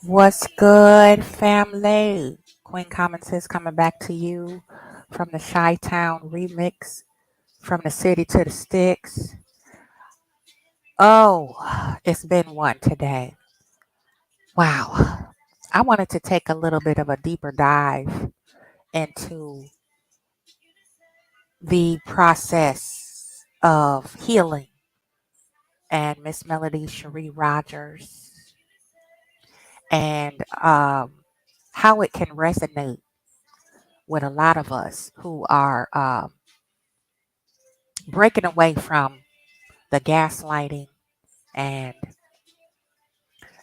What's good, family? Queen Commons is coming back to you from the Chi-Town remix, from the city to the sticks. Oh, it's been one today. Wow. I wanted to take a little bit of a deeper dive into the process of healing and Miss Melody Cherie Rogers and how it can resonate with a lot of us who are breaking away from the gaslighting and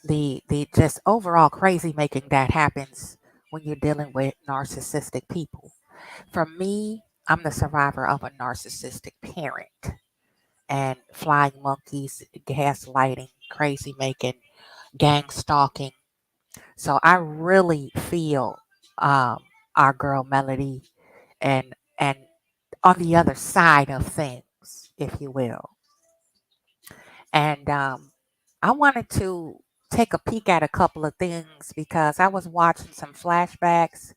the just overall crazy making that happens when you're dealing with narcissistic people. For me, I'm the survivor of a narcissistic parent and flying monkeys, gaslighting, crazy making, gang stalking. So I really feel um, our girl Melody and on the other side of things, if you will. And I wanted to take a peek at a couple of things because I was watching some flashbacks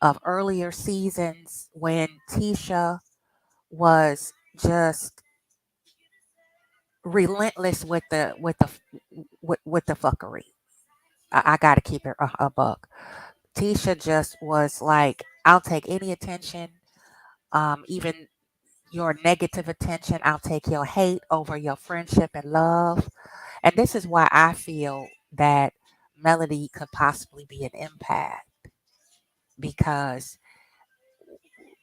of earlier seasons when Tisha was just relentless with the fuckery. I got to keep it a buck. Tisha just was like, I'll take any attention, even your negative attention. I'll take your hate over your friendship and love. And this is why I feel that Melody could possibly be an empath because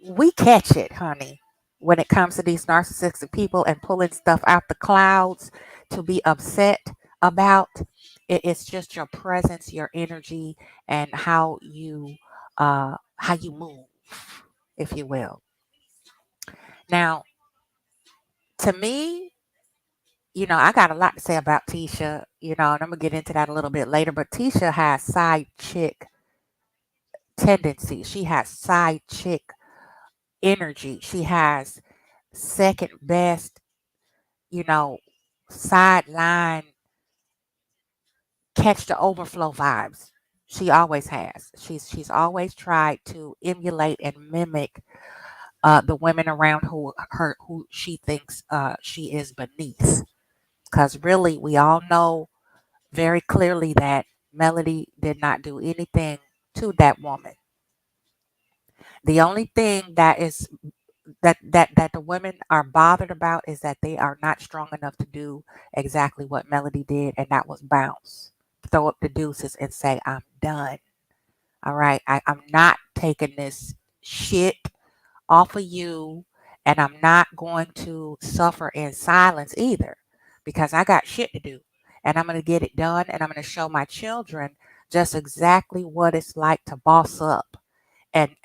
we catch it, honey, when it comes to these narcissistic people and pulling stuff out the clouds to be upset about. It's just your presence, your energy, and how you move, if you will. Now, to me, I got a lot to say about Tisha, and I'm gonna get into that a little bit later. But Tisha has side chick tendency. She has side chick energy. She has second best, you know, sideline catch the overflow vibes. She always has. She's always tried to emulate and mimic the women around who she thinks she is beneath. Because really, we all know very clearly that Melody did not do anything to that woman. The only thing that the women are bothered about is that they are not strong enough to do exactly what Melody did, and that was bounce, throw up the deuces, and say, "I'm done." All right, I'm not taking this shit off of you, and I'm not going to suffer in silence either, because I got shit to do, and I'm gonna get it done, and I'm gonna show my children just exactly what it's like to boss up and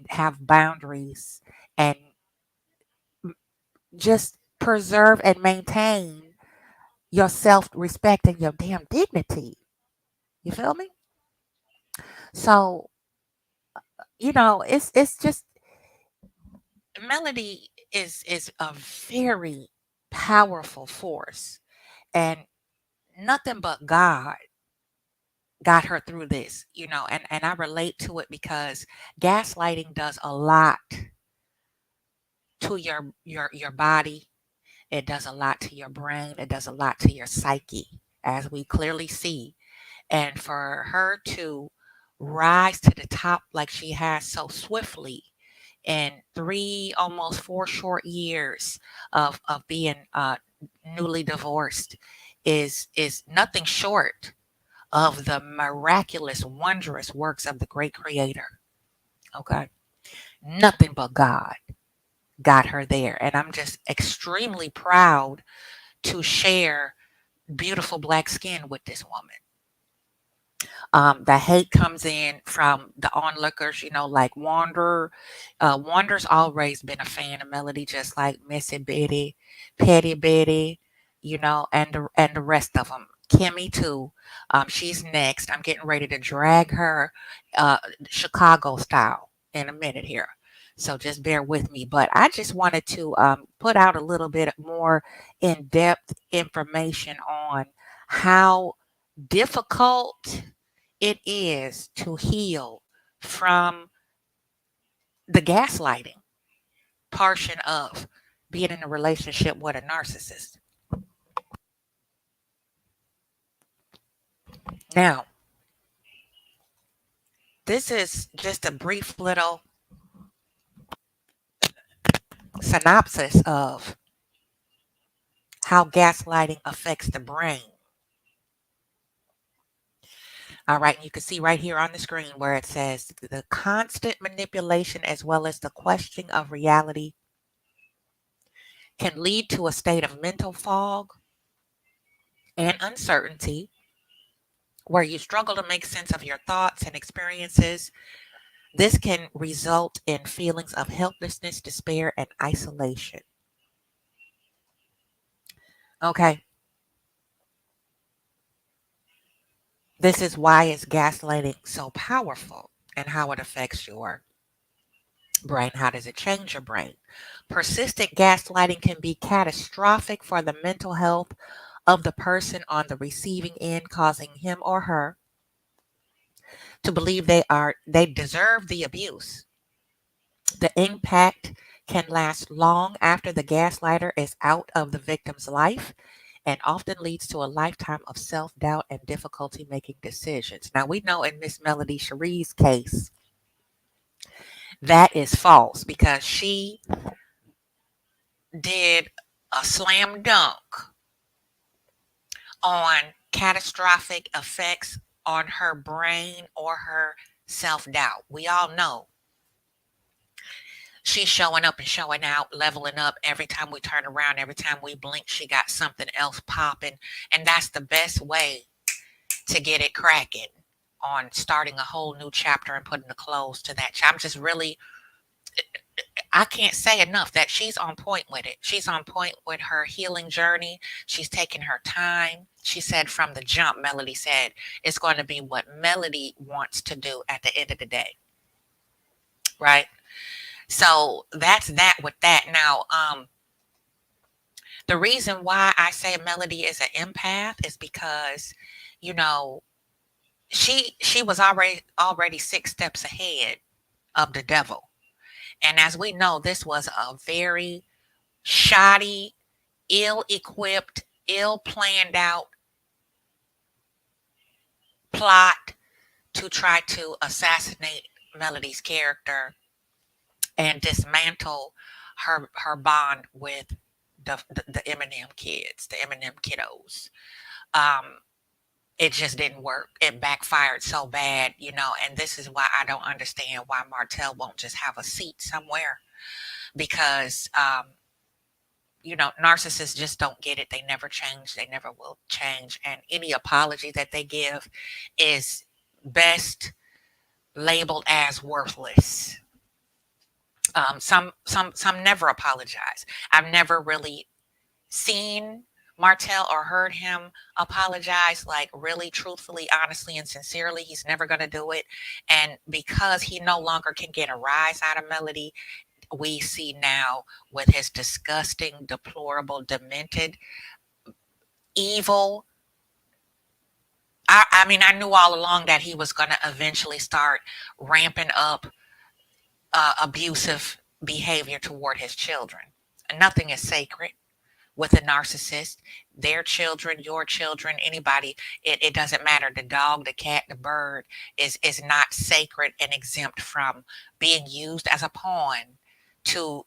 have boundaries and just preserve and maintain your self respect and your damn dignity. You feel me? So, it's just Melody is a very powerful force, and nothing but God got her through this, and I relate to it because gaslighting does a lot to your body. It does a lot to your brain. It does a lot to your psyche, as we clearly see. And for her to rise to the top like she has so swiftly in 3, almost 4 short years of being newly divorced is nothing short of the miraculous, wondrous works of the great creator. Okay. Nothing but God got her there. And I'm just extremely proud to share beautiful black skin with this woman. The hate comes in from the onlookers, like Wanderer. Wanderer's always been a fan of Melody, just like Missy Betty, Petty Betty, and the rest of them. Kimmy too. She's next. I'm getting ready to drag her uh, Chicago style in a minute here. So just bear with me. But I just wanted to put out a little bit more in depth information on how difficult it is to heal from the gaslighting portion of being in a relationship with a narcissist. Now, this is just a brief little synopsis of how gaslighting affects the brain. All right, and you can see right here on the screen where it says the constant manipulation as well as the questioning of reality can lead to a state of mental fog and uncertainty where you struggle to make sense of your thoughts and experiences. This can result in feelings of helplessness, despair, and isolation. Okay, this is why is gaslighting so powerful and how it affects your brain. How does it change your brain? Persistent gaslighting can be catastrophic for the mental health of the person on the receiving end, causing him or her to believe they deserve the abuse. The impact can last long after the gaslighter is out of the victim's life and often leads to a lifetime of self-doubt and difficulty making decisions. Now we know in Miss Melody Cherie's case that is false because she did a slam dunk on catastrophic effects on her brain or her self-doubt. We all know she's showing up and showing out, leveling up every time we turn around, every time we blink, she got something else popping. And that's the best way to get it cracking on starting a whole new chapter and putting a close to that. I'm just really, I can't say enough that she's on point with it. She's on point with her healing journey. She's taking her time. She said from the jump, Melody said, it's going to be what Melody wants to do at the end of the day. Right? So that's that with that. Now, the reason why I say Melody is an empath is because, you know, she was already 6 steps ahead of the devil. And as we know, this was a very shoddy, ill-equipped, ill-planned out plot to try to assassinate Melody's character and dismantle her bond with the Eminem kids, the Eminem kiddos. Um, it just didn't work. It backfired so bad, and this is why I don't understand why Martell won't just have a seat somewhere because, narcissists just don't get it. They never change. They never will change. And any apology that they give is best labeled as worthless. Some never apologize. I've never really seen Martell or heard him apologize, like really truthfully, honestly, and sincerely. He's never going to do it. And because he no longer can get a rise out of Melody, we see now with his disgusting, deplorable, demented, evil. I mean, I knew all along that he was going to eventually start ramping up abusive behavior toward his children. Nothing is sacred with a narcissist. Their children, your children, anybody, it doesn't matter. The dog, the cat, the bird is not sacred and exempt from being used as a pawn to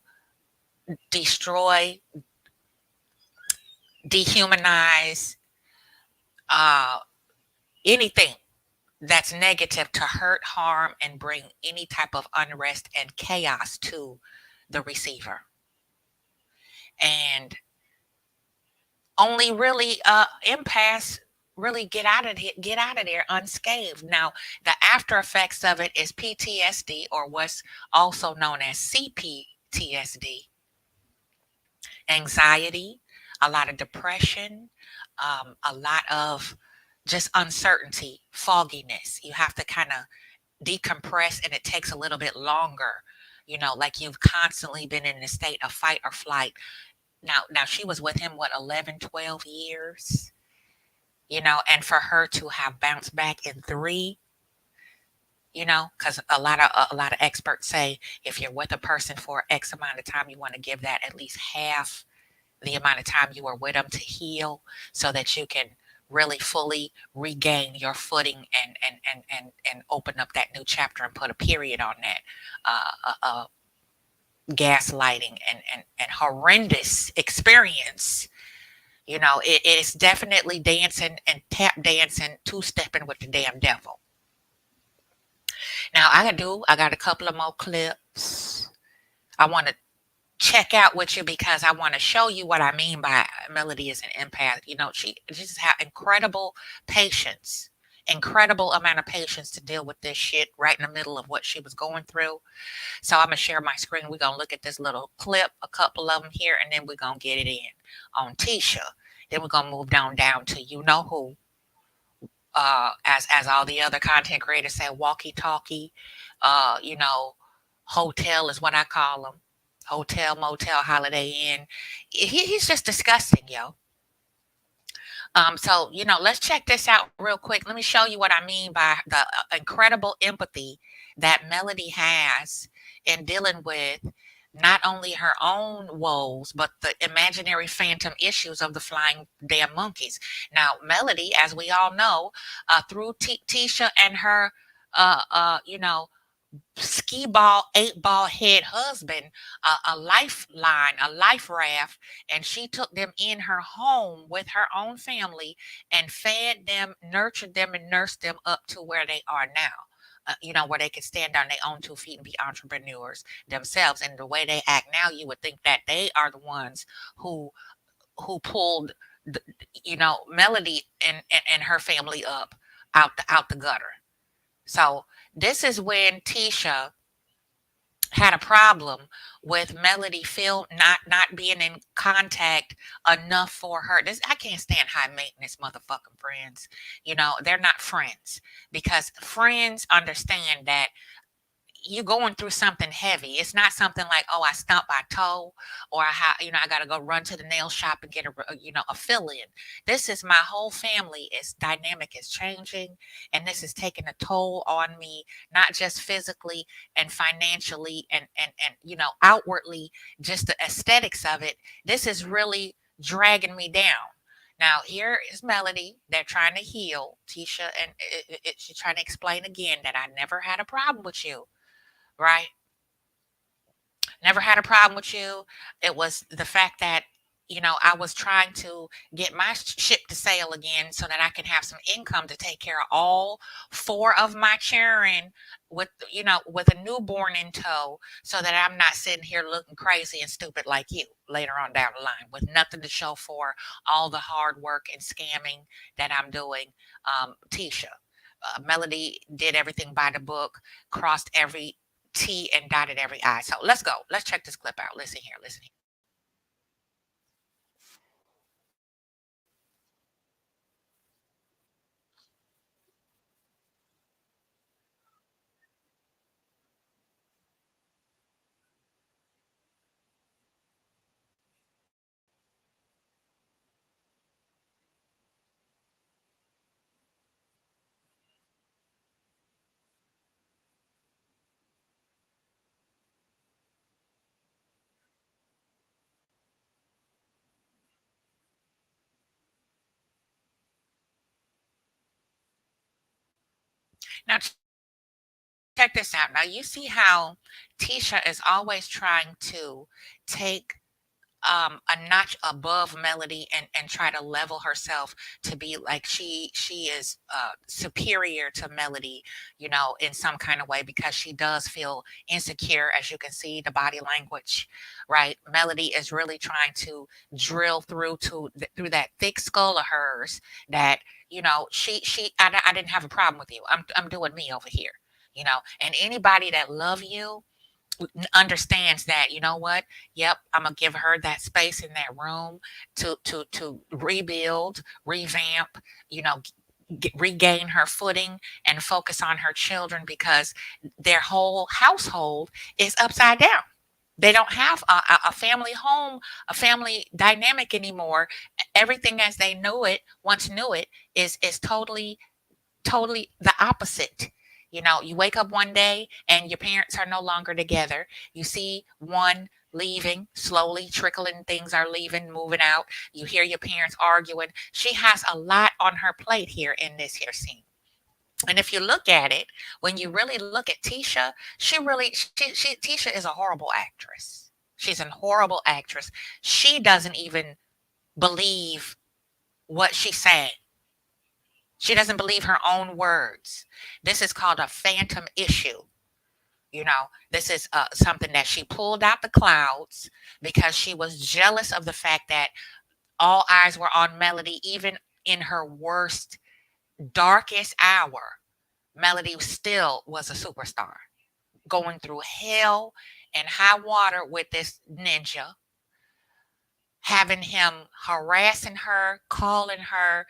destroy, dehumanize, uh, anything that's negative to hurt, harm, and bring any type of unrest and chaos to the receiver. And only really empaths really get out of there unscathed. Now, the after effects of it is PTSD, or what's also known as CPTSD, anxiety, a lot of depression, a lot of just uncertainty, fogginess. You have to kind of decompress, and it takes a little bit longer. Like you've constantly been in a state of fight or flight. Now she was with him, what, 11, 12 years? and for her to have bounced back in three, because a lot of experts say if you're with a person for X amount of time, you want to give that at least half the amount of time you were with them to heal, so that you can really fully regain your footing and open up that new chapter and put a period on that gaslighting and horrendous experience. It is definitely dancing and tap dancing, two stepping with the damn devil. Now I got a couple of more clips I want to check out with you, because I want to show you what I mean by Melody is an empath. She just has incredible patience, incredible amount of patience to deal with this shit right in the middle of what she was going through. So I'm gonna share my screen. We're gonna look at this little clip, a couple of them here, and then we're gonna get it in on Tisha. Then we're gonna move down to you know who. As all the other content creators say, walkie talkie, you know, hotel is what I call them. Hotel, motel, Holiday Inn. He's just disgusting, yo. So, let's check this out real quick. Let me show you what I mean by the incredible empathy that Melody has in dealing with not only her own woes, but the imaginary phantom issues of the flying damn monkeys. Now, Melody, as we all know, through Tisha and her, you know, ski ball, eight ball head husband a lifeline, a life raft, and she took them in her home with her own family and fed them, nurtured them, and nursed them up to where they are now. Where they can stand on their own 2 feet and be entrepreneurs themselves. And the way they act now, you would think that they are the ones who pulled, the, Melody and her family up out the gutter. So this is when Tisha had a problem with Melody feel not being in contact enough for her. This I can't stand high maintenance motherfucking friends. They're not friends, because friends understand that you're going through something heavy. It's not something like, oh, I stumped my toe, or I got to go run to the nail shop and get a fill in. This is my whole family. Its dynamic is changing, and this is taking a toll on me, not just physically and financially and outwardly, just the aesthetics of it. This is really dragging me down. Now, here is Melody. They're trying to heal Tisha, and she's trying to explain again that I never had a problem with you, right? Never had a problem with you. It was the fact that, I was trying to get my ship to sail again so that I can have some income to take care of all four of my children with a newborn in tow, so that I'm not sitting here looking crazy and stupid like you later on down the line with nothing to show for all the hard work and scamming that I'm doing. Tisha. Melody did everything by the book, crossed every T and dotted every I. So let's go. Let's check this clip out. Listen here. Listen here. Now check this out. Now you see how Tisha is always trying to take a notch above Melody and try to level herself to be like she is superior to Melody, in some kind of way, because she does feel insecure, as you can see the body language, right? Melody is really trying to drill through that thick skull of hers that I didn't have a problem with you. I'm doing me over here. And anybody that love you understands that, you know what, yep, I'm gonna give her that space in that room to rebuild, revamp, regain her footing and focus on her children, because their whole household is upside down. They don't have a family home, a family dynamic anymore, Everything as they knew it, once knew it, is totally the opposite. You wake up one day and your parents are no longer together. You see one leaving, slowly trickling, things are leaving, moving out. You hear your parents arguing. She has a lot on her plate here in this here scene. And if you look at it, when you really look at Tisha, Tisha is a horrible actress. She's a horrible actress. She doesn't even believe what she's saying. She doesn't believe her own words. This is called a phantom issue. This is something that she pulled out the clouds because she was jealous of the fact that all eyes were on Melody, even in her worst, darkest hour. Melody still was a superstar, going through hell and high water with this ninja, having him harassing her, calling her,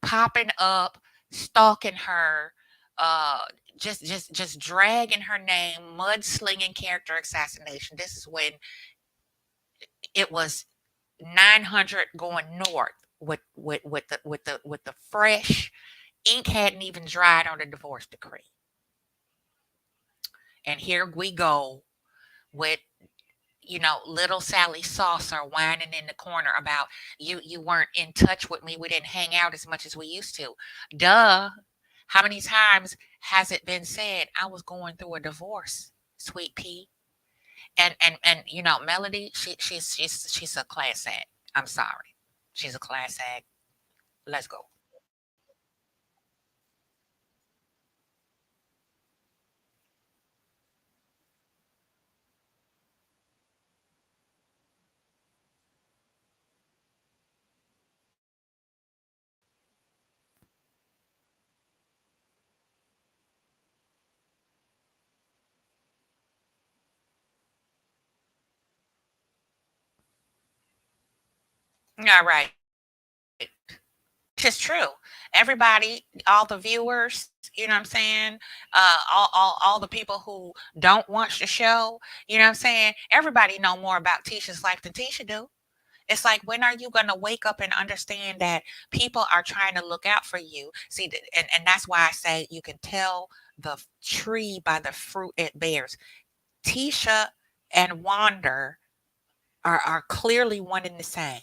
popping up, stalking her, uh, just dragging her name, mudslinging, character assassination. This is when it was 900 going north with the fresh ink hadn't even dried on the divorce decree. And here we go with little Sally Saucer whining in the corner about you weren't in touch with me. We didn't hang out as much as we used to. Duh. How many times has it been said I was going through a divorce, sweet pea? And Melody, she's a class act. I'm sorry. She's a class act. Let's go. All right. It's true. Everybody, all the viewers, you know what I'm saying? All the people who don't watch the show, you know what I'm saying? Everybody know more about Tisha's life than Tisha do. It's like, when are you going to wake up and understand that people are trying to look out for you? See, and that's why I say you can tell the tree by the fruit it bears. Tisha and Wander are clearly one and the same.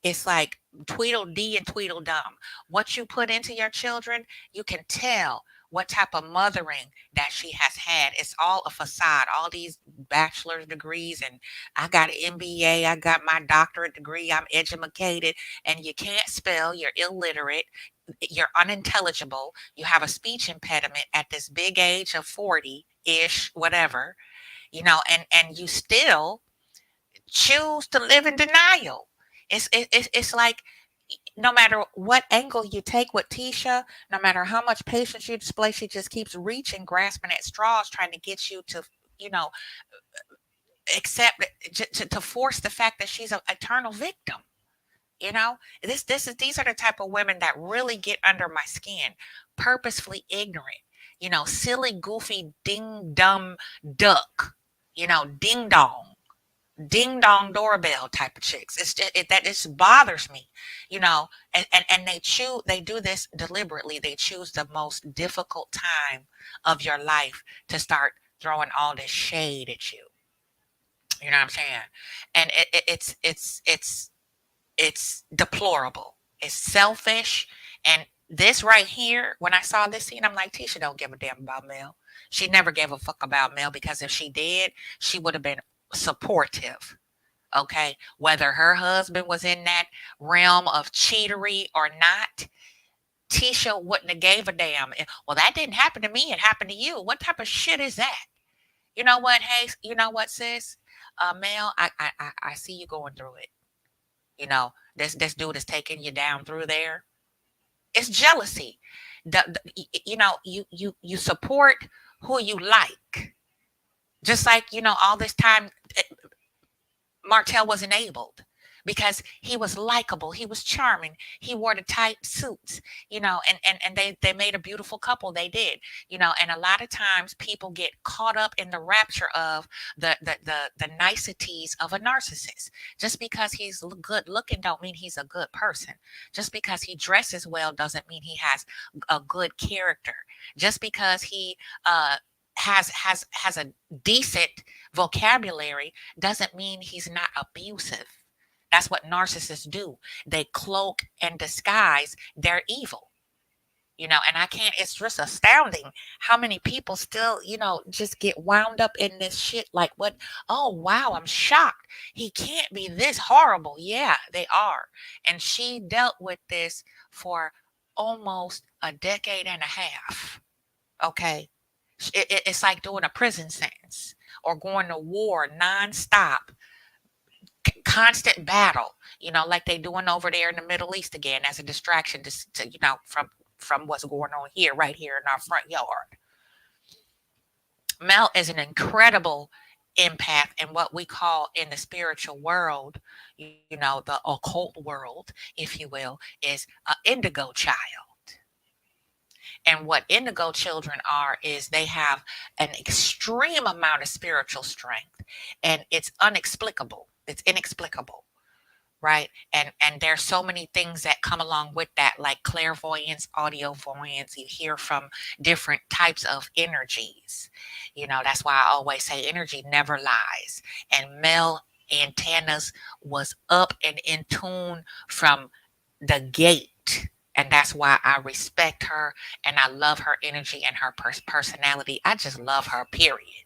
It's like Tweedledee and Tweedledum. What you put into your children, you can tell what type of mothering that she has had. It's all a facade. All these bachelor's degrees, and I got an MBA, I got my doctorate degree, I'm educated, and you can't spell, you're illiterate, you're unintelligible, you have a speech impediment at this big age of 40-ish, whatever, and you still choose to live in denial. It's like, no matter what angle you take with Tisha, no matter how much patience you display, she just keeps reaching, grasping at straws, trying to get you to, you know, accept to force the fact that she's an eternal victim. These are the type of women that really get under my skin, purposefully ignorant, silly, goofy, ding dumb duck, ding dong doorbell type of chicks. It's just that just bothers me, and they do this deliberately. They choose the most difficult time of your life to start throwing all this shade at you. You know what I'm saying? And it's deplorable. It's selfish. And this right here, when I saw this scene, I'm like, Tisha don't give a damn about Mel. She never gave a fuck about Mel, because if she did, she would have been supportive. Okay, whether her husband was in that realm of cheatery or not, Tisha wouldn't have gave a damn. Well, that didn't happen to me, it happened to you. What type of shit is that? You know what? Hey, you know what, sis? Mel, I see you going through it. This dude is taking you down through there. It's jealousy. You support who you like. Just like, all this time, Martell was enabled. because he was likable, he was charming, he wore the tight suits, and they made a beautiful couple. They did, and a lot of times people get caught up in the rapture of the niceties of a narcissist. Just because he's good looking don't mean he's a good person. Just because he dresses well doesn't mean he has a good character. Just because he has a decent vocabulary doesn't mean he's not abusive. That's what narcissists do. They cloak and disguise their evil. And I can't, it's just astounding how many people still, just get wound up in this shit. Like, what? Oh, wow, I'm shocked. He can't be this horrible. Yeah, they are. And she dealt with this for almost a decade and a half. Okay. It's like doing a prison sentence or going to war nonstop, constant battle, like they doing over there in the Middle East again as a distraction from what's going on here, right here in our front yard. Mel is an incredible empath in what we call in the spiritual world, the occult world, if you will, is an indigo child. And what indigo children are is they have an extreme amount of spiritual strength, and it's unexplicable. It's inexplicable, right? And there's so many things that come along with that, like clairvoyance, audiovoyance. You hear from different types of energies. That's why I always say energy never lies. And Mel antennas was up and in tune from the gate. And that's why I respect her and I love her energy and her personality. I just love her, period.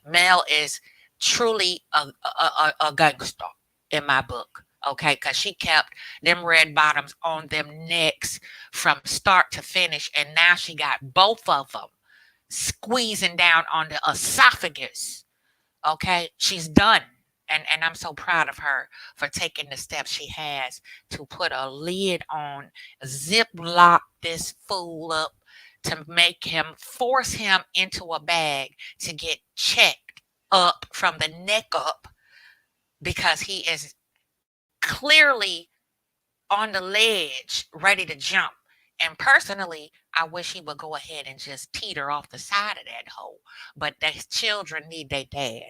Mel is truly a gangster in my book. Okay, because she kept them red bottoms on them necks from start to finish. And now she got both of them squeezing down on the esophagus. Okay, she's done. And I'm so proud of her for taking the steps she has to put a lid on, zip lock this fool up, to make him, force him into a bag to get checked up from the neck up, because he is clearly on the ledge, ready to jump. And personally, I wish he would go ahead and just teeter off the side of that hole. But the children need their dad.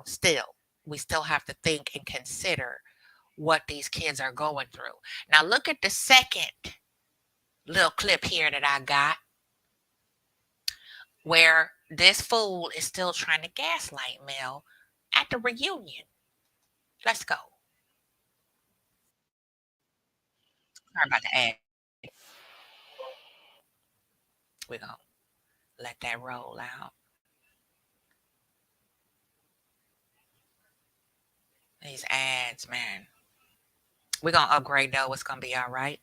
Still, we still have to think and consider what these kids are going through. Now, look at the second little clip here that I got, where this fool is still trying to gaslight Mel at the reunion. Let's go. Sorry about the ad. We're going to let that roll out. These ads, man. We're going to upgrade though. It's going to be all right.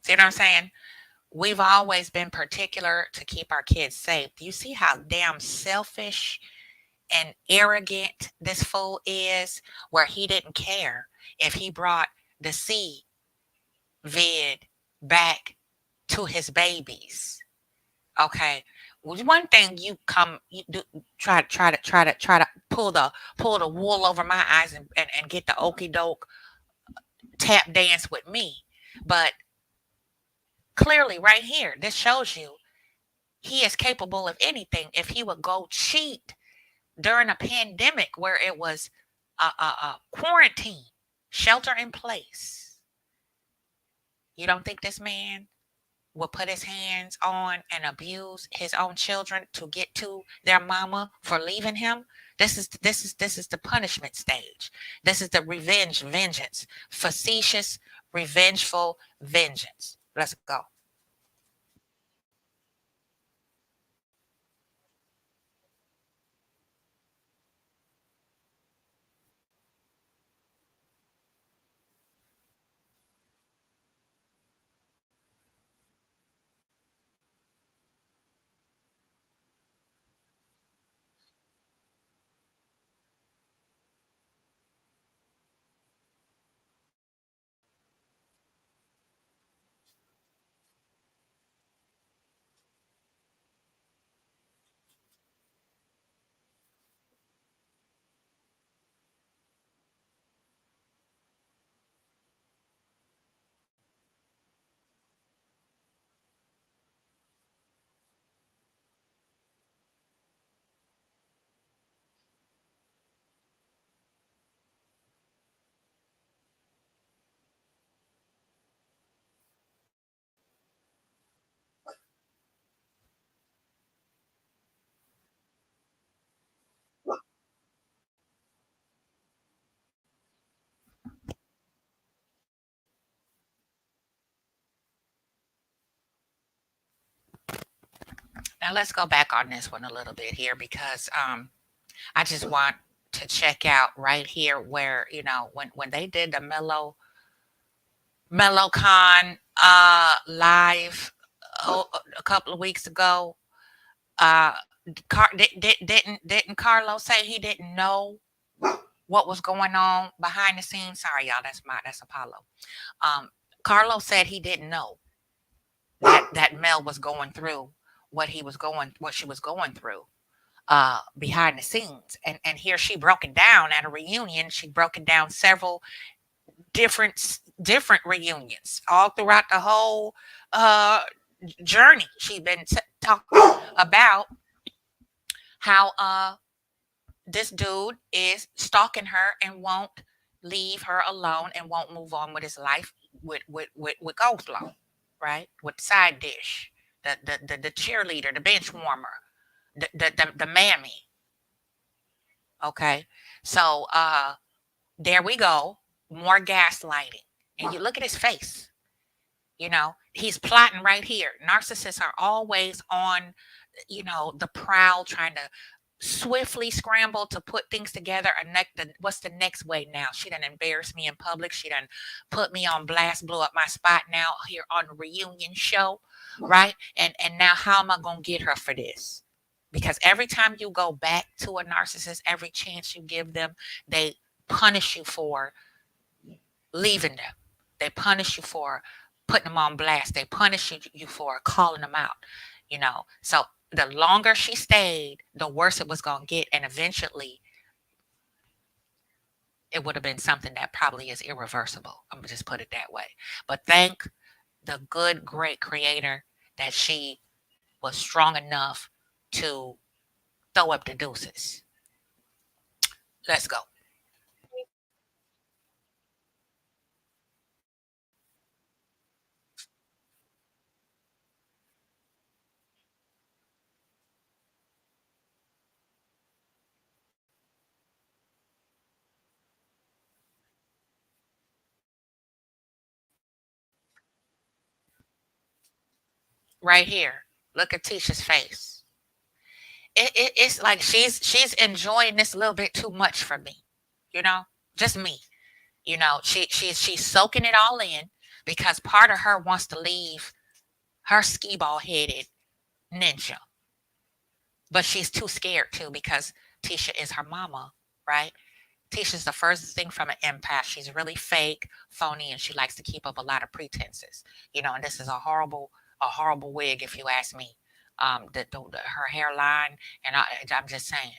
See what I'm saying? We've always been particular to keep our kids safe. Do you see how damn selfish and arrogant this fool is, where he didn't care if he brought the C vid back to his babies? Okay. One thing you do, try to pull the wool over my eyes and get the okey doke tap dance with me. But clearly right here, this shows you he is capable of anything. If he would go cheat during a pandemic where it was a quarantine, shelter in place, you don't think this man will put his hands on and abuse his own children to get to their mama for leaving him? This is the punishment stage. This is the vengeance, facetious, revengeful vengeance. Let's go. Now let's go back on this one a little bit here because I just want to check out right here where when they did the MelloCon live a couple of weeks ago. Uh, didn't Carlos say he didn't know what was going on behind the scenes? Sorry, y'all. That's Apollo. Um, Carlos said he didn't know that Mel was going through what she was going through behind the scenes. And here she broke it down at a reunion. She broke it down several different reunions all throughout the whole uh journey. She's been talking about how this dude is stalking her and won't leave her alone and won't move on with his life with Ghostlaw, right? With side dish, the cheerleader, the bench warmer, the mammy. Okay, so there we go, more gaslighting, and you look at his face. He's plotting right here. Narcissists are always on, the prowl, trying to swiftly scramble to put things together. What's the next way now? She done embarrassed me in public. She done put me on blast, blew up my spot now here on the reunion show, right? And now how am I gonna get her for this? Because every time you go back to a narcissist, every chance you give them, they punish you for leaving them. They punish you for putting them on blast. They punish you for calling them out. So the longer she stayed, the worse it was going to get. And eventually, it would have been something that probably is irreversible. I'm going to just put it that way. But thank the good, great creator that she was strong enough to throw up the deuces. Let's go. Right here. Look at Tisha's face. It's like she's enjoying this a little bit too much for me. You know, just me. She's soaking it all in because part of her wants to leave her ski ball headed ninja, but she's too scared to because Tisha is her mama, right? Tisha's the first thing from an empath. She's really fake, phony, and she likes to keep up a lot of pretenses. And this is a horrible wig, if you ask me. Her hairline, and I'm just saying,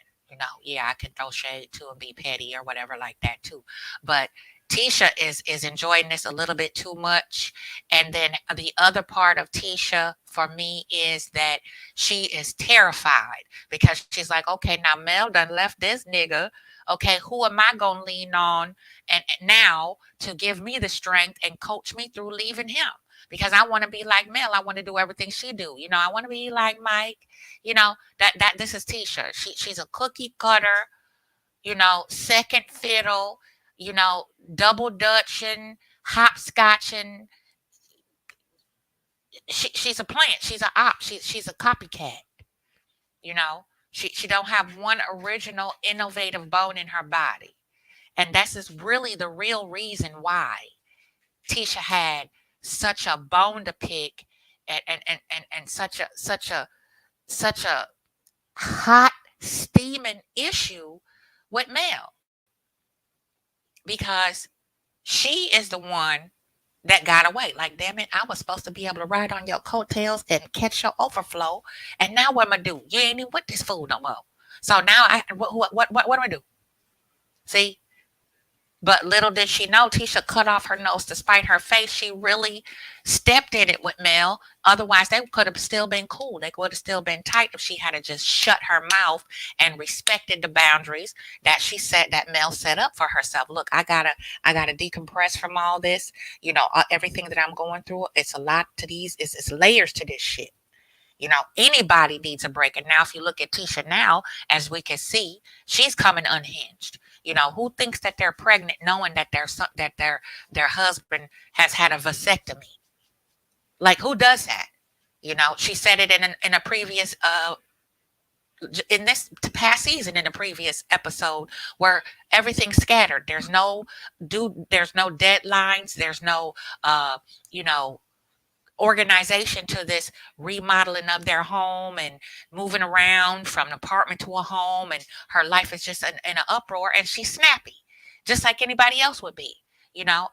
yeah, I can throw shade too and be petty or whatever like that too. But Tisha is enjoying this a little bit too much. And then the other part of Tisha for me is that she is terrified because she's like, okay, now Mel done left this nigga. Okay, who am I gonna lean on and now to give me the strength and coach me through leaving him? Because I want to be like Mel. I want to do everything she do. I want to be like Mike. That this is Tisha. She's a cookie cutter, second fiddle, double dutching, hopscotching. She's a plant. She's a op. She's a copycat. She don't have one original innovative bone in her body. And that's is really the real reason why Tisha had such a bone to pick and such a hot steaming issue with Mel, because she is the one that got away. Like, damn it, I was supposed to be able to ride on your coattails and catch your overflow. And now what am I do? You ain't even with this fool no more. So now what do I do? See? But little did she know, Tisha cut off her nose to spite her face. She really stepped in it with Mel. Otherwise, they could have still been cool. They would have still been tight if she had to just shut her mouth and respected the boundaries that Mel set up for herself. Look, I gotta decompress from all this. Everything that I'm going through. It's a lot to these. It's layers to this shit. Anybody needs a break. And now, if you look at Tisha now, as we can see, she's coming unhinged. Who thinks that they're pregnant knowing that their husband has had a vasectomy? Like, who does that? She said it in a previous in this past season in the previous episode where everything's scattered. There's no deadlines. There's no you know organization to this remodeling of their home and moving around from an apartment to a home, and her life is just in an uproar, and she's snappy just like anybody else would be.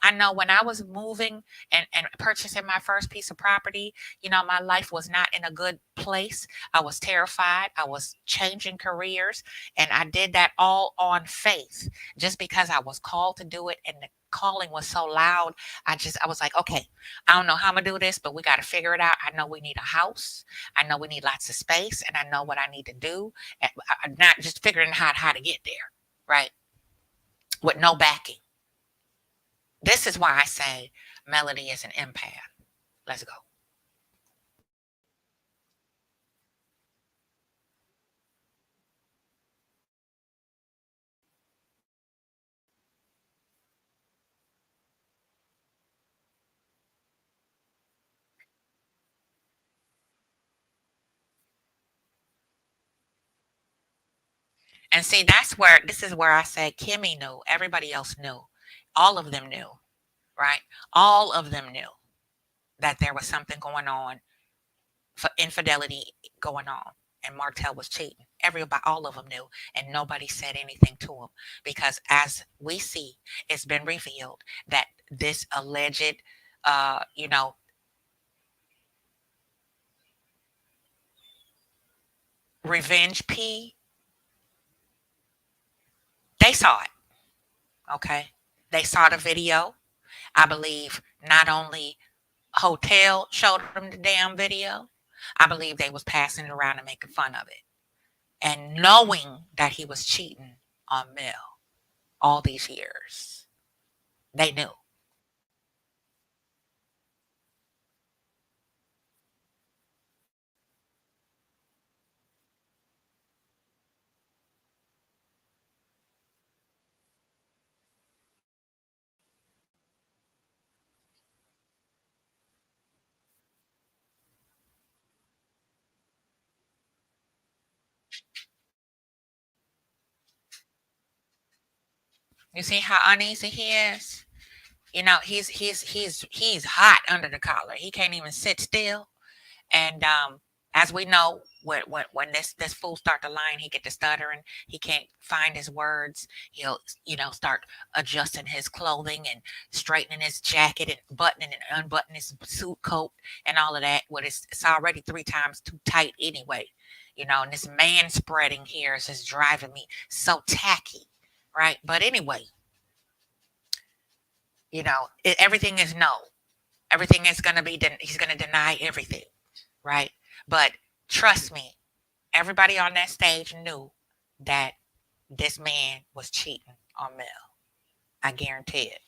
I know when I was moving and purchasing my first piece of property, my life was not in a good place. I was terrified. I was changing careers, and I did that all on faith just because I was called to do it, and the calling was so loud. I was like, okay, I don't know how I'm gonna do this, but we got to figure it out. I know we need a house. I know we need lots of space, and I know what I need to do. And I'm not just figuring out how to get there, right? With no backing. This is why I say Melody is an empath. Let's go. And see, this is where I say Kimmy knew. Everybody else knew. All of them knew, right? All of them knew that there was something going on, for infidelity going on, and Martell was cheating. Everybody, all of them knew, and nobody said anything to him because, as we see, it's been revealed that this alleged, uh, you know, revenge P, they saw it. Okay, they saw the video. I believe not only Hotel showed them the damn video. I believe they was passing it around and making fun of it, and knowing that he was cheating on Mel all these years. They knew. You see how uneasy he is? He's hot under the collar. He can't even sit still. And as we know, when this fool start to line, he get to stuttering. He can't find his words. He'll start adjusting his clothing and straightening his jacket and buttoning and unbuttoning his suit coat and all of that. What it's already three times too tight anyway. And this man spreading here is just driving me so tacky, right? But anyway, everything is no. Everything is gonna be. He's gonna deny everything, right? But trust me, everybody on that stage knew that this man was cheating on Mel. I guarantee it.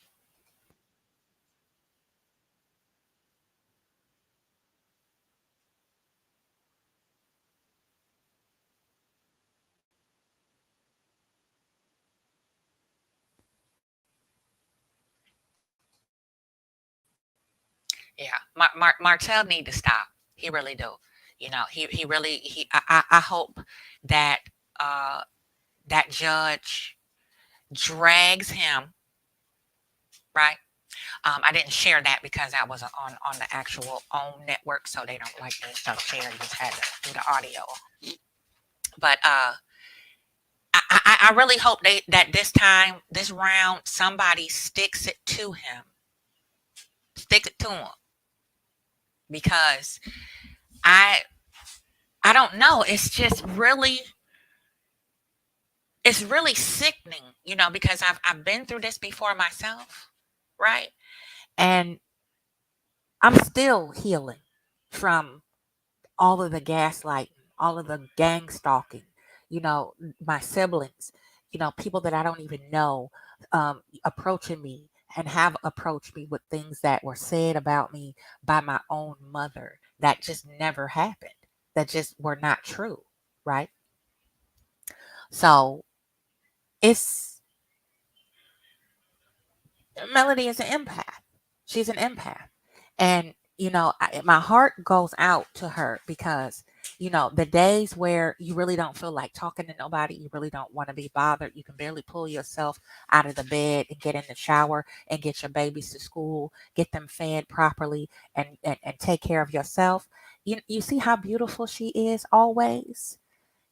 Yeah, Martell need to stop. He really do. He really he. I hope that uh that judge drags him, right. I didn't share that because that was on the actual own network, so they don't like their stuff shared. You just had to do the audio. But I really hope that this time, this round, somebody sticks it to him, sticks it to him, because I I don't know. It's really sickening, because I've been through this before myself, right? And I'm still healing from all of the gaslighting, all of the gang stalking, my siblings, people that I don't even know, approaching me and have approached me with things that were said about me by my own mother that just never happened, that just were not true, right? So it's Melody is an empath. She's an empath. And my heart goes out to her because, the days where you really don't feel like talking to nobody, you really don't want to be bothered, you can barely pull yourself out of the bed and get in the shower and get your babies to school, get them fed properly, and take care of yourself. You see how beautiful she is always,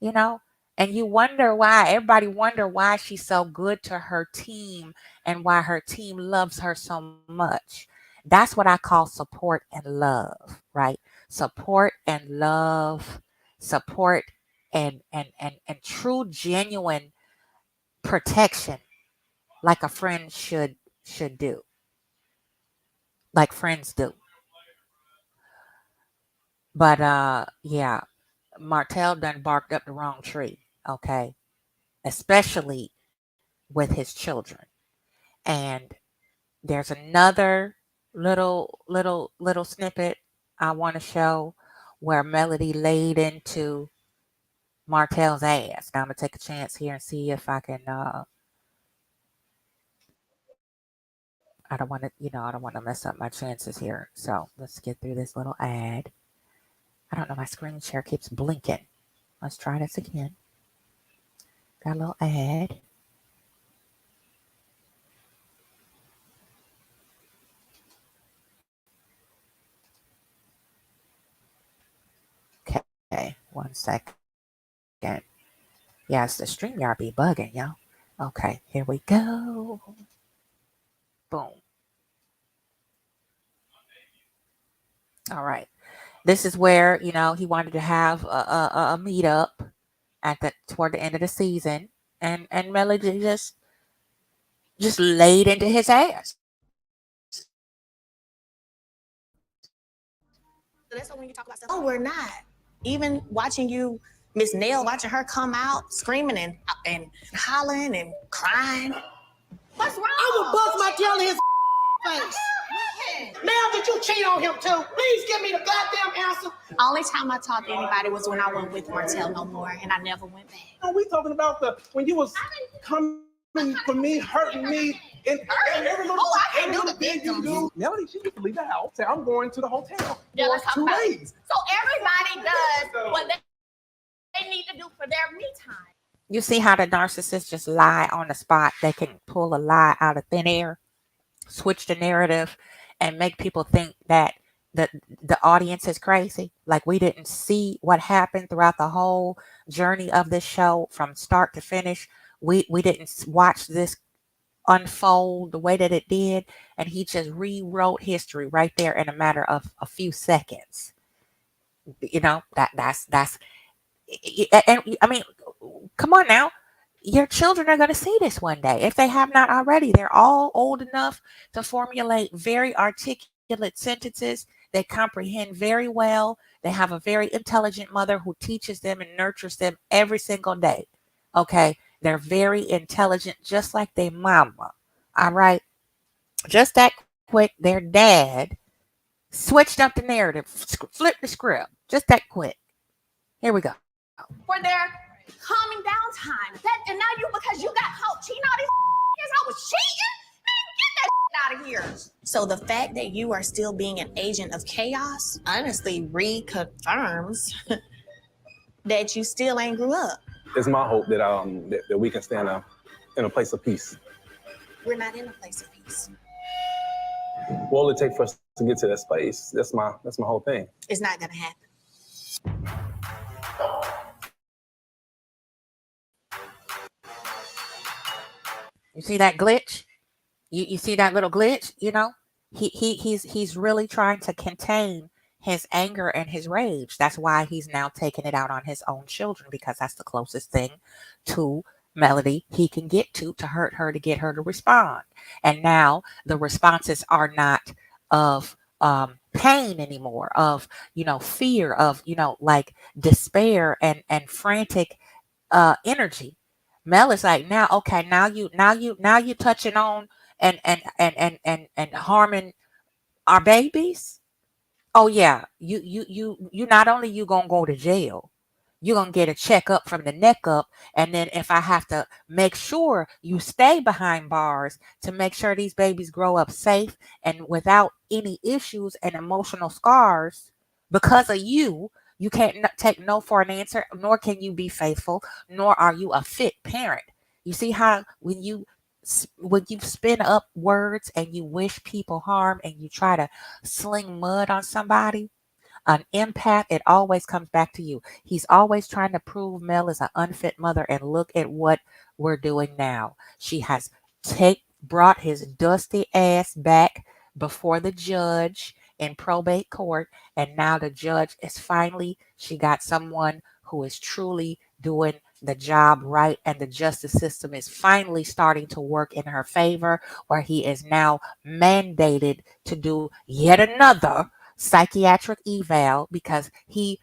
you know? And you wonder why, everybody wonder why she's so good to her team and why her team loves her so much. That's what I call support and love, right? Support and love, support and true genuine protection like a friend should do, like friends do. But yeah, Martell done barked up the wrong tree, okay? Especially with his children. And there's another little snippet I want to show where Melody laid into Martell's ass. Now I'm gonna take a chance here and see if I can. I don't want to, I don't want to mess up my chances here. So let's get through this little ad. I don't know. My screen share keeps blinking. Let's try this again. Got a little ad. Okay, 1 second. Yes, the StreamYard be bugging, y'all. Okay, here we go. Boom. All right. This is where, he wanted to have a meetup toward the end of the season, and Melody just laid into his ass. So that's when you talk about stuff. No, we're not. Even watching you, Miss Nail, watching her come out screaming and hollering and crying. What's wrong? I would bust my tail in his face. Now did you cheat on him too? Please give me the goddamn answer. Only time I talked to anybody was when I went with Martell no more, and I never went back. No, we talking about when you was coming for me, hurting me, and every little thing you do. Melody, she used to leave the house. Say, I'm going to the hotel for 2 days. So everybody does what they need to do for their me time. You see how the narcissists just lie on the spot? They can pull a lie out of thin air, switch the narrative, and make people think that the audience is crazy. Like we didn't see what happened throughout the whole journey of this show from start to finish. We didn't watch this unfold the way that it did, and he just rewrote history right there in a matter of a few seconds. That's and I mean, come on now. Your children are going to see this one day. If they have not already, they're all old enough to formulate very articulate sentences. They comprehend very well. They have a very intelligent mother who teaches them and nurtures them every single day. Okay. They're very intelligent, just like their mama. All right. Just that quick, their dad switched up the narrative, flipped the script. Just that quick. Here we go. For their calming down time. And now because you got caught cheating all these years, I was cheating. Man, get that out of here. So the fact that you are still being an agent of chaos honestly reconfirms that you still ain't grew up. It's my hope that we can stand in a place of peace. We're not in a place of peace. What will it take for us to get to that space? That's my whole thing. It's not gonna happen. You see that glitch? You see that little glitch? He's really trying to contain his anger and his rage. That's why he's now taking it out on his own children, because that's the closest thing to Melody he can get to hurt her, to get her to respond. And now the responses are not of pain anymore, of fear, of like despair and frantic energy. Mel is like, now, okay, now you touching on and harming our babies. Oh yeah, you not only you gonna go to jail, you're going to get a checkup from the neck up. And then if I have to make sure you stay behind bars to make sure these babies grow up safe and without any issues and emotional scars because of you, you can't take no for an answer, nor can you be faithful, nor are you a fit parent. You see how when you spin up words and you wish people harm and you try to sling mud on somebody, an empath, it always comes back to you. He's always trying to prove Mel is an unfit mother, and look at what we're doing now. She has brought his dusty ass back before the judge in probate court, and now the judge is finally, she got someone who is truly doing the job right, and the justice system is finally starting to work in her favor, where he is now mandated to do yet another psychiatric eval because he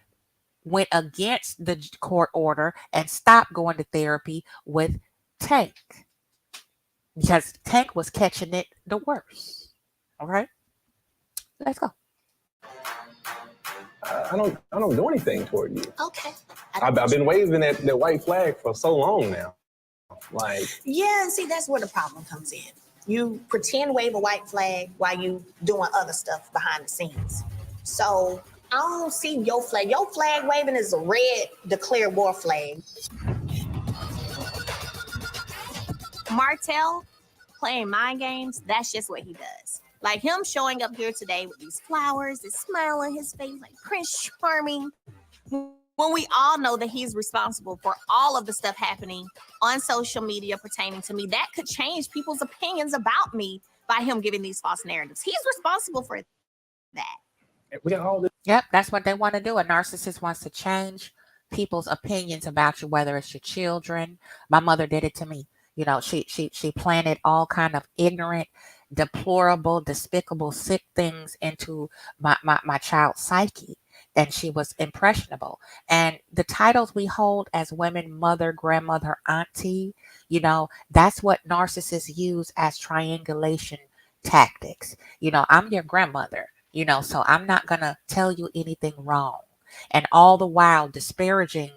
went against the court order and stopped going to therapy with Tank because Tank was catching it the worst. Okay, let's go. I don't do anything toward you. Okay. I've been waving that white flag for so long now. Like, yeah, see, that's where the problem comes in. You pretend wave a white flag while you doing other stuff behind the scenes. So I don't see your flag. Your flag waving is a red declare war flag. Martell playing mind games, that's just what he does. Like him showing up here today with these flowers, this smile on his face, like Prince Charming, when we all know that he's responsible for all of the stuff happening on social media pertaining to me. That could change people's opinions about me by him giving these false narratives. He's responsible for that. we got all this. Yep, that's what they want to do. A narcissist wants to change people's opinions about you, whether it's your children. My mother did it to me. You know, she planted all kind of ignorant, deplorable, despicable, sick things into my child's psyche. And she was impressionable. And the titles we hold as women, mother, grandmother, auntie, you know, that's what narcissists use as triangulation tactics. You know, I'm your grandmother, you know, so I'm not going to tell you anything wrong. And all the while disparaging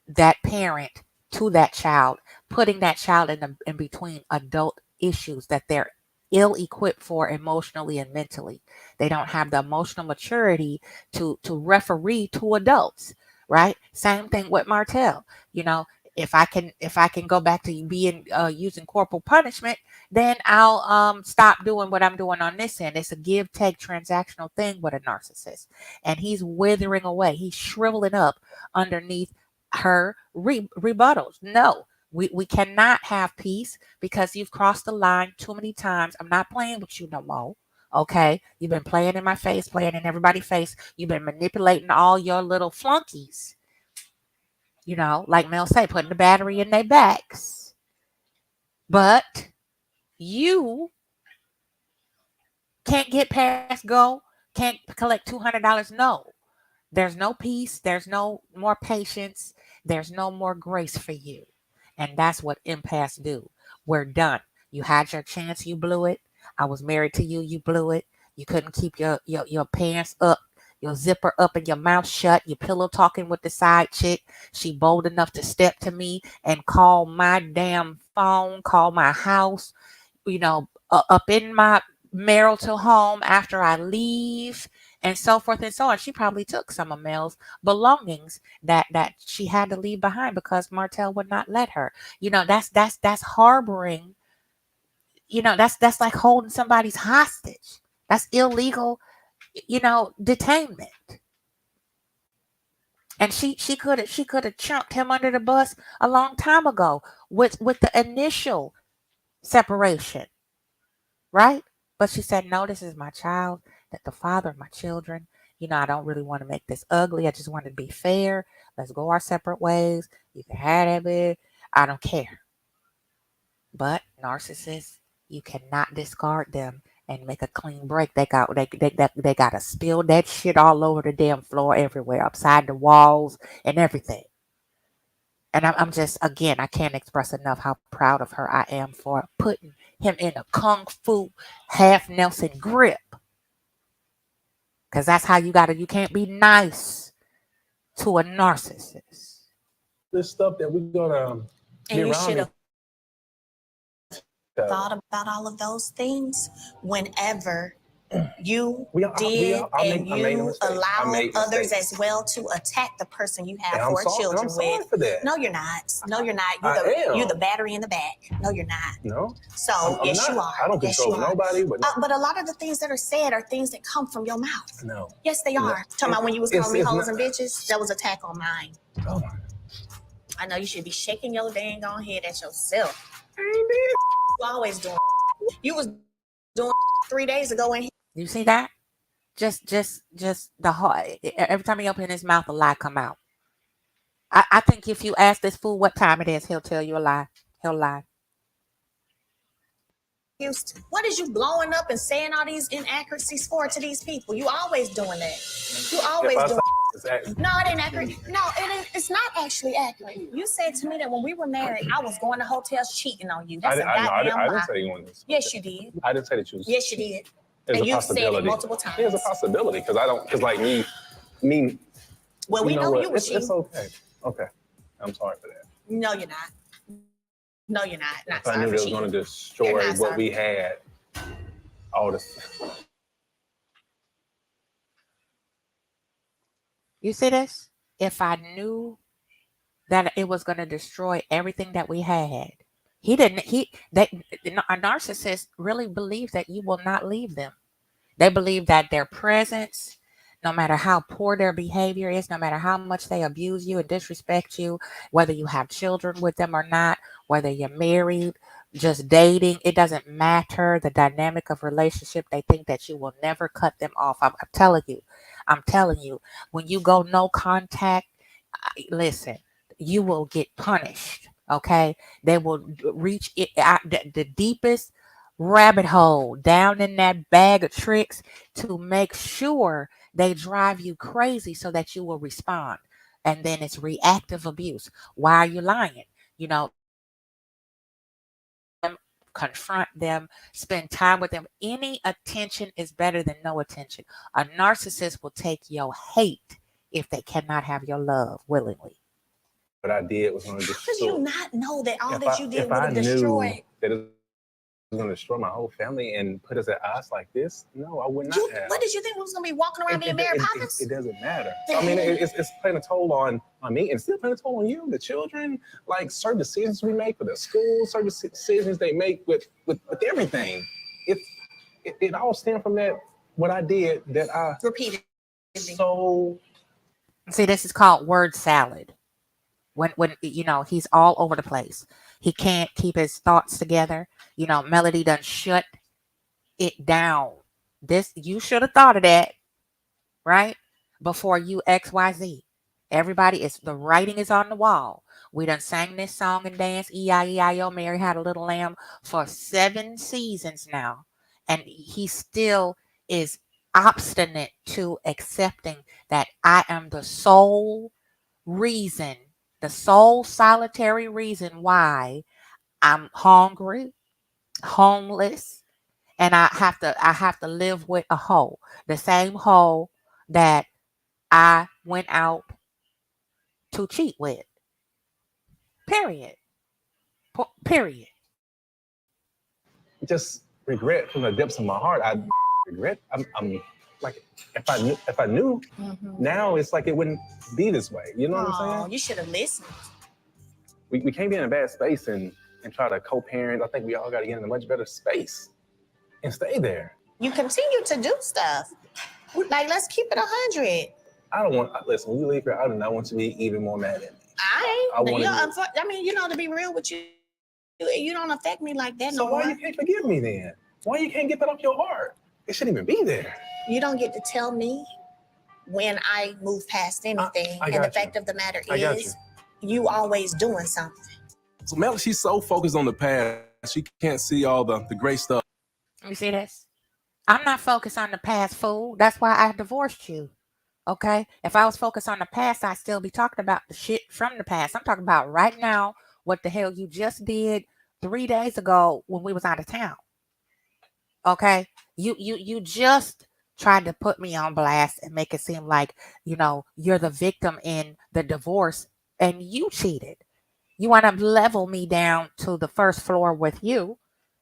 that parent to that child, putting that child in between adult issues that they're ill equipped for emotionally and mentally. They don't have the emotional maturity to referee to adults, right? Same thing with Martell. You know, if I can go back to being using corporal punishment, then I'll stop doing what I'm doing on this end. It's a give take transactional thing with a narcissist, and he's withering away. He's shriveling up underneath her rebuttals. No, we cannot have peace because you've crossed the line too many times. I'm not playing with you no more. Okay, you've been playing in my face, playing in everybody's face. You've been manipulating all your little flunkies. You know, like Mel say, putting the battery in their backs. But you can't get past go, can't collect $200. No, there's no peace. There's no more patience. There's no more grace for you. And that's what empaths do. We're done. You had your chance, you blew it. I was married to you, you blew it. You couldn't keep your pants up, your zipper up and your mouth shut. You pillow talking with the side chick. She bold enough to step to me and call my damn phone, call my house, you know, up in my marital home after I leave and so forth and so on. She probably took some of Mel's belongings that she had to leave behind because Martell would not let her. You know, that's harboring. You know, that's like holding somebody's hostage. That's illegal, you know, detainment. And she could have chunked him under the bus a long time ago with the initial separation, right? But she said, no, this is my child, that the father of my children. You know, I don't really want to make this ugly. I just want to be fair. Let's go our separate ways. You can have it. I don't care. But narcissists, you cannot discard them and make a clean break. They gotta spill that shit all over the damn floor everywhere, upside the walls and everything. And I'm just, again, I can't express enough how proud of her I am for putting him in a kung fu half Nelson grip. Because that's how you can't be nice to a narcissist. this stuff that we're gonna be And you around should each have other. thought about all of those things whenever you We all, we did all, I and made, I made a you mistake. I allowed made others mistakes, as well to attack the person you and have four and I'm children sorry with. for that. No, you're not. No, you're not. I You're the am. battery in the back. No, you're not. No, So I'm yes, not. you are. I don't Yes, you control are. nobody, but But a lot of the things that are said are things that come from your mouth. no. Yes, they No. are. Talking about when you was calling me It's hoes not. and bitches, that was attack on mine. Oh my. I know you should be shaking your dang on head at yourself. I ain't did. You always doing. You was doing 3 days ago and You see that? Just the whole. Every time he open his mouth, a lie come out. I think if you ask this fool what time it is, he'll tell you a lie. He'll lie. Houston. What is you blowing up and saying all these inaccuracies for to these people? You always doing that. You always doing. No, it ain't accurate. No, it's not actually accurate. You said to me that when we were married, I was going to hotels cheating on you. That's a goddamn lie. I didn't say you wanted this. Yes, you did. I didn't say that you was. Yes, you did. There's and a you've said possibility. it multiple times. There's a possibility because I don't. Because like me. Well, we know you was It's okay. Okay. I'm sorry for that. No, you're not. No, you're not. Not I sorry knew for they was cheating. going to destroy what sorry. we had. All this. You see this? If I knew that it was going to destroy everything that we had, he didn't. A narcissist really believes that you will not leave them. They believe that their presence, no matter how poor their behavior is, no matter how much they abuse you and disrespect you, whether you have children with them or not, whether you're married, just dating, it doesn't matter the dynamic of relationship. They think that you will never cut them off. I'm telling you, when you go no contact, listen, you will get punished. Okay, they will reach it the deepest rabbit hole down in that bag of tricks to make sure they drive you crazy so that you will respond. And then it's reactive abuse. Why are you lying? You know, confront them, spend time with them. Any attention is better than no attention. A narcissist will take your hate if they cannot have your love willingly. What I did was going to destroy. How could you not know that all that you did if would I have knew destroyed? that it was going to destroy my whole family and put us at odds like this, no, I would not have. What did you think we was going to be walking around being Mary Poppins? It doesn't matter. So, I mean, it's playing a toll on me and still playing a toll on you, the children, like certain decisions we make for the school, certain decisions they make with everything. It all stemmed from that, what I did that I repeated. So see, this is called word salad. When he's all over the place. He can't keep his thoughts together. Melody done shut it down. This, you should have thought of that, right? Before you XYZ. Everybody is, the writing is on the wall. We done sang this song and dance, E-I-E-I-O, Mary Had a Little Lamb, for 7 seasons now. And he still is obstinate to accepting that I am the sole reason, the sole solitary reason why I'm hungry, homeless, and I have to live with a hoe. The same hoe that I went out to cheat with. Period. Period. just regret from the depths of my heart. I regret. I'm like, if I knew, now it's like it wouldn't be this way. You know what I'm saying? You should have listened. We can't be in a bad space and try to co-parent. I think we all got to get in a much better space and stay there. You continue to do stuff. Like, let's keep it 100. I don't want, listen, when you leave here, I do not want to be even more mad at me. I mean, to be real with you, you don't affect me like that. So why you can't forgive me then? Why you can't get that off your heart? It shouldn't even be there. You don't get to tell me when I move past anything. And the fact of the matter is, you always doing something. So Mel, she's so focused on the past, she can't see all the great stuff. You see this? I'm not focused on the past, fool. That's why I divorced you. Okay? If I was focused on the past, I'd still be talking about the shit from the past. I'm talking about right now, what the hell you just did 3 days ago when we was out of town. Okay? You just tried to put me on blast and make it seem like, you're the victim in the divorce and you cheated. You want to level me down to the first floor with you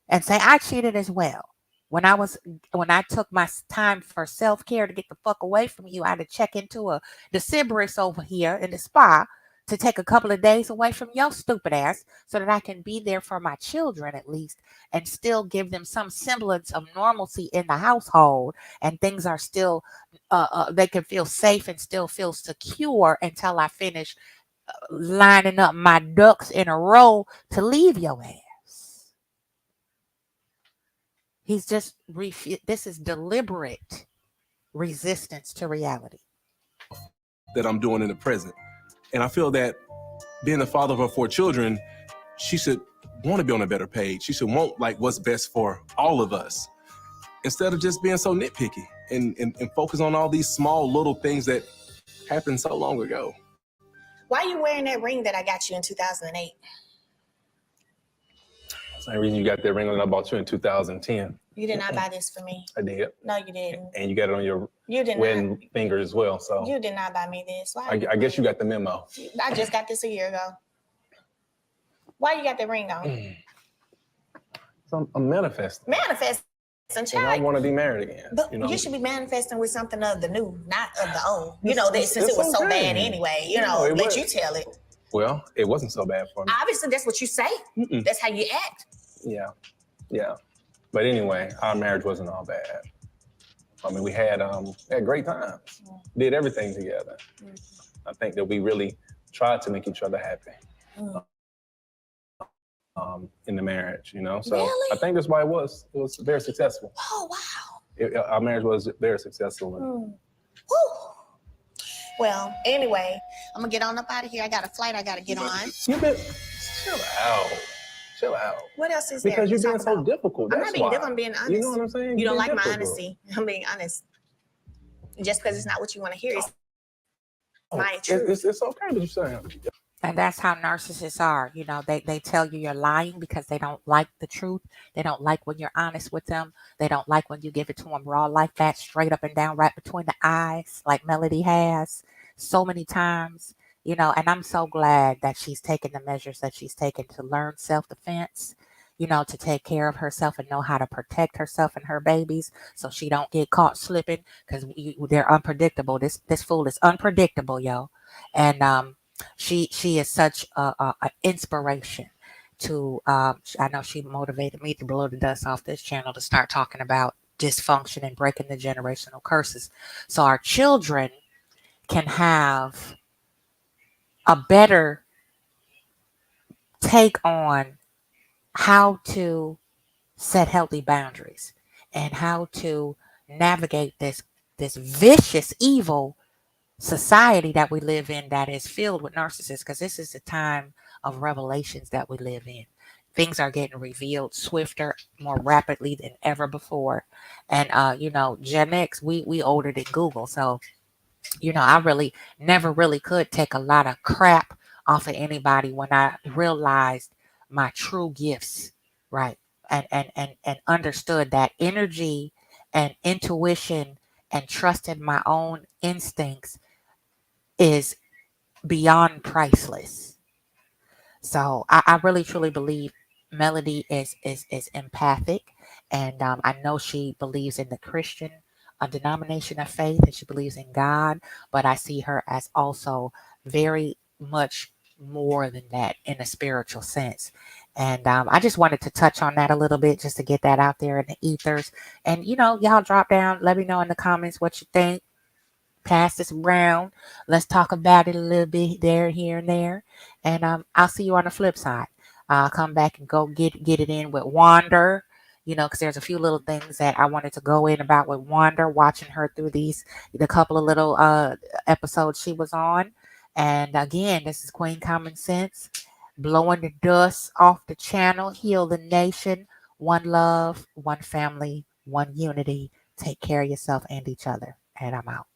and say I cheated as well. When I was when I took my time for self-care to get the fuck away from you, I had to check into the Cerberus over here in the spa to take a couple of days away from your stupid ass so that I can be there for my children at least and still give them some semblance of normalcy in the household, and things are still they can feel safe and still feel secure until I finish lining up my ducks in a row to leave your ass. He's just this is deliberate resistance to reality. That I'm doing in the present. And I feel that being the father of her 4 children, she should want to be on a better page. She should want like what's best for all of us, instead of just being so nitpicky and focus on all these small little things that happened so long ago. Why are you wearing that ring that I got you in 2008? Same reason you got that ring I bought you in 2010. You did not buy this for me. I did. No, you didn't. And you got it on your You did wedding not. finger as well. So You did not buy me this. Why? I guess you got the memo. I just got this a year ago. Why you got the ring on? So I'm manifesting. Manifesting, And I want to be married again. But you should be manifesting with something of the new, not of the old. You know, since it was so bad anyway, let you tell it. Well, it wasn't so bad for me. Obviously, that's what you say. That's how you act. Yeah. But anyway, our marriage wasn't all bad. I mean, we had great times. Did everything together. I think that we really tried to make each other happy in the marriage, So Really? I think that's why it was very successful. Oh, wow. Our marriage was very successful. Woo. Well, anyway, I'm gonna get on up out of here. I got a flight I gotta get on. Chill out. What else is Because there? you're being so difficult. I'm That's not being why. difficult. I'm being honest. You know what I'm saying? You don't like my difficult. honesty. I'm being honest. Just because it's not what you want to hear, it's my It's truth. okay what you're saying. And that's how narcissists are. They tell you you're lying because they don't like the truth. They don't like when you're honest with them. They don't like when you give it to them raw like that, straight up and down, right between the eyes, like Melody has so many times. And I'm so glad that she's taken the measures that she's taken to learn self-defense, to take care of herself and know how to protect herself and her babies so she don't get caught slipping, because they're unpredictable. This fool is unpredictable, yo. And she is such a inspiration to I know she motivated me to blow the dust off this channel to start talking about dysfunction and breaking the generational curses so our children can have a better take on how to set healthy boundaries and how to navigate this vicious evil society that we live in that is filled with narcissists, because this is the time of revelations that we live in. Things are getting revealed swifter, more rapidly than ever before. And Gen X, we older than Google, so I really never really could take a lot of crap off of anybody when I realized my true gifts, right? And understood that energy and intuition and trusting my own instincts is beyond priceless. So I really truly believe Melody is empathic, and I know she believes in the Christian denomination of faith, and she believes in God, but I see her as also very much more than that in a spiritual sense. And I just wanted to touch on that a little bit just to get that out there in the ethers. And y'all drop down, let me know in the comments what you think. Pass this around. Let's talk about it a little bit there, here, and there. And I'll see you on the flip side. I'll come back and go get it in with Wander. Because there's a few little things that I wanted to go in about with Wander, watching her through the couple of little episodes she was on. And again, this is Queen Common Sense, blowing the dust off the channel. Heal the nation. One love, one family, one unity. Take care of yourself and each other. And I'm out.